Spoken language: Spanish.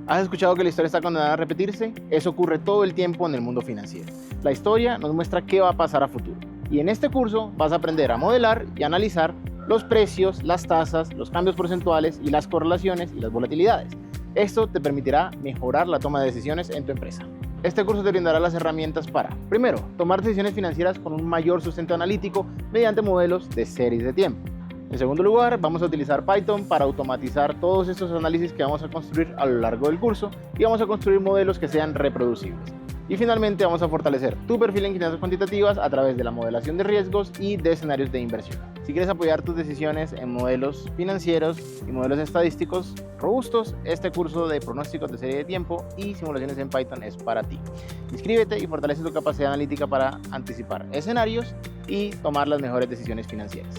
¿Has escuchado que la historia está condenada a repetirse? Eso ocurre todo el tiempo en el mundo financiero. La historia nos muestra qué va a pasar a futuro. Y en este curso vas a aprender a modelar y analizar los precios, las tasas, los cambios porcentuales y las correlaciones y las volatilidades. Esto te permitirá mejorar la toma de decisiones en tu empresa. Este curso te brindará las herramientas para, primero, tomar decisiones financieras con un mayor sustento analítico mediante modelos de series de tiempo. En segundo lugar, vamos a utilizar Python para automatizar todos estos análisis que vamos a construir a lo largo del curso y vamos a construir modelos que sean reproducibles. Y finalmente vamos a fortalecer tu perfil en finanzas cuantitativas a través de la modelación de riesgos y de escenarios de inversión. Si quieres apoyar tus decisiones en modelos financieros y modelos estadísticos robustos, este curso de pronósticos de serie de tiempo y simulaciones en Python es para ti. Inscríbete y fortalece tu capacidad analítica para anticipar escenarios y tomar las mejores decisiones financieras.